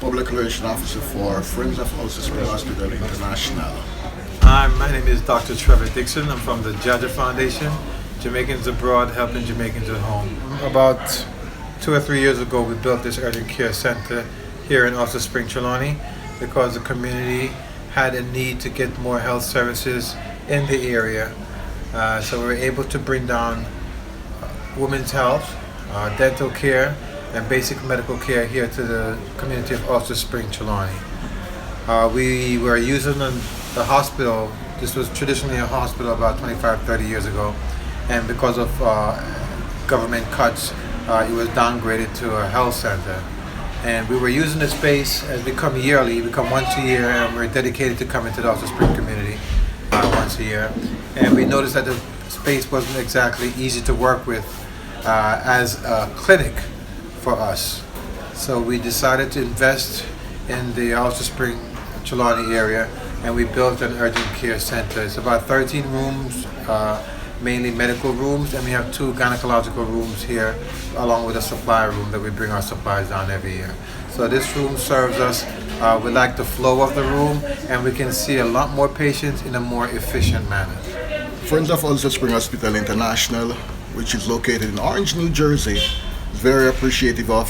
Public Relations Officer for Friends of Ulster Spring Hospital International. Hi, my name is Dr. Trevor Dixon. I'm from the JAHJAH Foundation, Jamaicans Abroad Helping Jamaicans at Home. About 2 or 3 years ago, we built this urgent care center here in Ulster Spring, Trelawny, because the community had a need to get more health services in the area. So we were able to bring down women's health, dental care, and basic medical care here to the community of Ulster Spring, Trelawny. We were using the hospital. This was traditionally a hospital about 25-30 years ago, and because of government cuts, it was downgraded to a health center. And we were using the space as we come yearly. We come once a year, and we're dedicated to coming to the Ulster Spring community once a year. And we noticed that the space wasn't exactly easy to work with as a clinic for us. So we decided to invest in the Ulster Spring, Trelawny area, and we built an urgent care center. It's about 13 rooms, mainly medical rooms, and we have 2 gynecological rooms here, along with a supply room that we bring our supplies down every year. So this room serves us. We like the flow of the room, and we can see a lot more patients in a more efficient manner. Friends of Ulster Spring Hospital International, which is located in Orange, New Jersey, is very appreciative of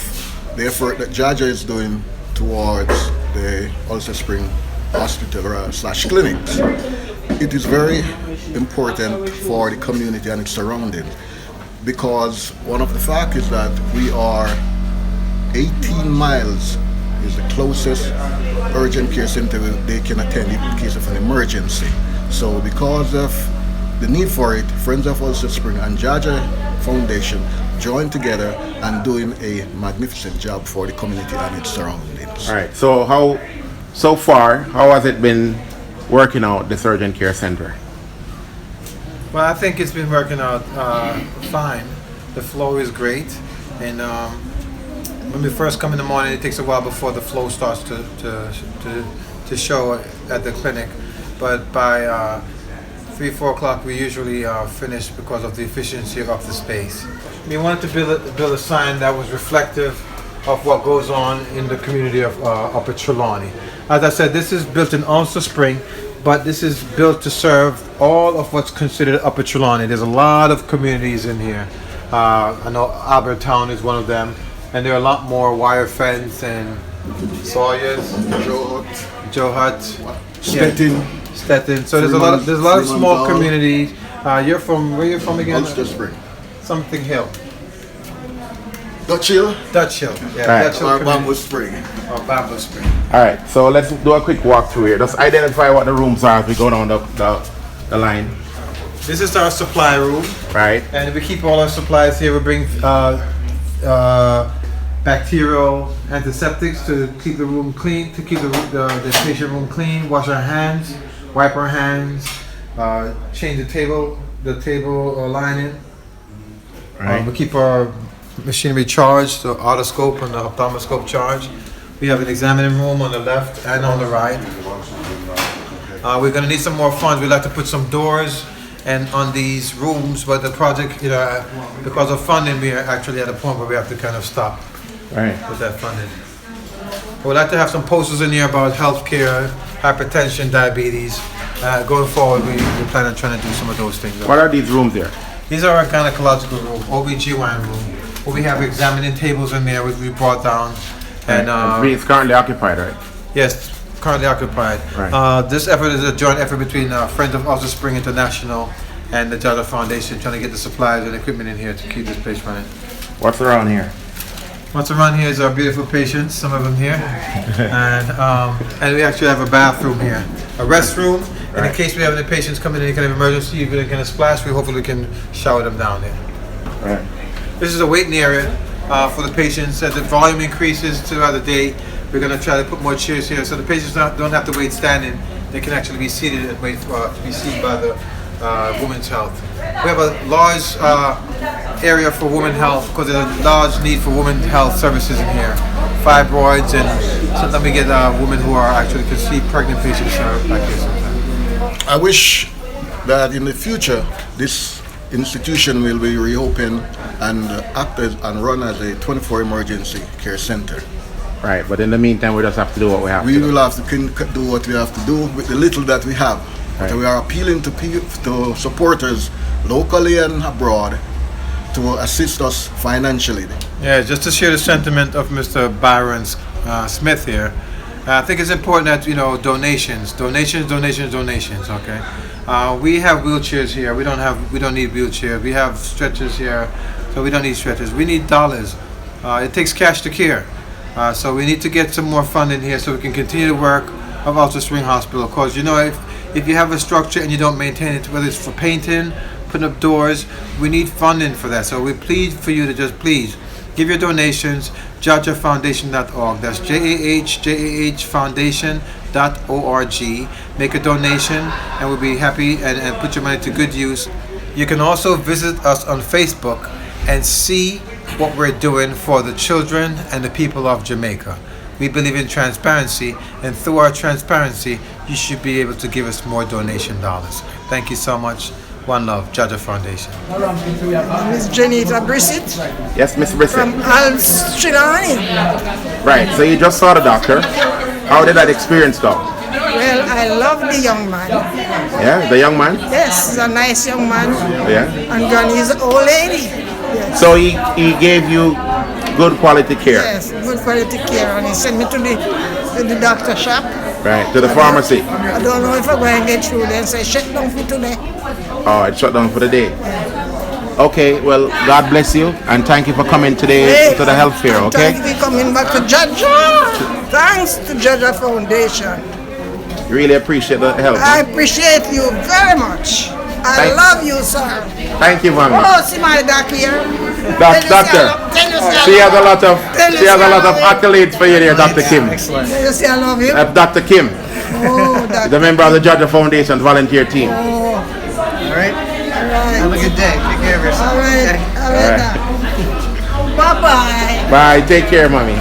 the effort that JAHJAH is doing towards the Ulster Spring Hospital / clinics. It is very important for the community and its surroundings, because one of the facts is that we are 18 miles is the closest urgent care center they can attend in case of an emergency. So because of the need for it, Friends of Ulster Spring and JAHJAH Foundation joined together and doing a magnificent job for the community and its surroundings. All right, so far, how has it been working out, this urgent care center? Well, I think it's been working out fine. The flow is great, and when we first come in the morning, it takes a while before the flow starts to show at the clinic. But by 3-4 o'clock, we usually finish because of the efficiency of the space. We wanted to build a sign that was reflective of what goes on in the community of Upper Trelawny. As I said, this is built in Ulster Spring, but this is built to serve all of what's considered Upper Trelawny. There's a lot of communities in here. I know Albert Town is one of them, and there are a lot more Wire Fence and Sawyers, JAHJAH, Stettin. So there's a lot of small communities. Where you're from again? Ulster Spring. Something Hill. Dutch Hill? Dutch Hill. Yeah, Right. Dutch Hill. Or Bamboo Spring. Or Bamboo Spring. All right, so let's do a quick walk through here. Just identify what the rooms are as we go down the line. This is our supply room. Right. And we keep all our supplies here. We bring bacterial antiseptics to keep the room clean, to keep the patient room clean, wash our hands, wipe our hands, change the table lining. Right. We keep our machinery charged, the otoscope and the ophthalmoscope charged. We have an examining room on the left and on the right. We're going to need some more funds. We'd like to put some doors and on these rooms, but the project, because of funding, we are actually at a point where we have to kind of stop with that funding. We'd like to have some posters in here about healthcare, hypertension, diabetes. Going forward, we plan on trying to do some of those things. What are these rooms here? These are our gynecological room, OB/GYN room, where we have examining tables in there which we brought down. And it's currently occupied, right? yes, currently occupied. Right. This effort is a joint effort between Friends of Ulster Spring International and the JAHJAH Foundation, trying to get the supplies and equipment in here to keep this place running. What's around here? What's around here is our beautiful patients, some of them here, and we actually have a bathroom here, a restroom. In Right. case we have any patients coming in any kind of emergency, if they're going to splash, we hopefully can shower them down there. Right. This is a waiting area for the patients. As the volume increases throughout the day, we're going to try to put more chairs here so the patients don't have to wait standing. They can actually be seated and wait to be seen by the women's health. We have a large area for women's health because there's a large need for women's health services in here. Fibroids, and sometimes we get women who are actually conceived pregnant patients back here sometimes. I wish that in the future this institution will be reopened and act as and run as a 24 emergency care center. Right, but in the meantime, we just have to do what we have We to do. will have to do what we have to do with the little that we have. Right. But we are appealing to supporters locally and abroad to assist us financially. Yeah, just to share the sentiment of Mr. Byron Smith here. I think it's important that, you know, donations. Okay, we have wheelchairs here. We don't need wheelchairs. We have stretchers here, so we don't need stretchers. We need dollars. It takes cash to care. So we need to get some more funding here so we can continue the work of Ulster Spring Hospital. Because, you know, if you have a structure and you don't maintain it, whether it's for painting, putting up doors, we need funding for that. So we plead for you to just please give your donations. JAHJAHFoundation.org. That's JAHJAHFoundation.org. Make a donation and we'll be happy and put your money to good use. You can also visit us on Facebook and see what we're doing for the children and the people of Jamaica. We believe in transparency, and through our transparency, you should be able to give us more donation dollars. Thank you so much. One love, JAHJAH Foundation. Miss Janita Brissett Yes, Miss Brissett. from Ulster Trelawny. Right, so you just saw the doctor. How did that experience go? Well, I love the young man. Yeah, the young man? Yes, he's a nice young man. Yeah. And gone, he's an old lady. Yes. So he gave you good quality care? Yes, good quality care. And he sent me to the doctor shop. Right, to the pharmacy? I don't know if I'm going to get through there, so I shut down for today. Oh, it shut down for the day. Okay, well, God bless you, and thank you for coming today to the health fair, okay? Thank you for coming back to JAHJAH. Thanks to JAHJAH Foundation. Really appreciate the help. I appreciate you very much. I love you, sir. Thank you, ma'am. Oh, see my doc here. Doctor, she has a lot of accolades for you there, Dr. Kim. You say I love you? Dr. Kim, Oh, doctor. the member of the JAHJAH Foundation volunteer team. Oh, All right. right. Have a good day. Take care of yourself. All right. Okay? All right. Bye-bye. Bye, take care, mommy.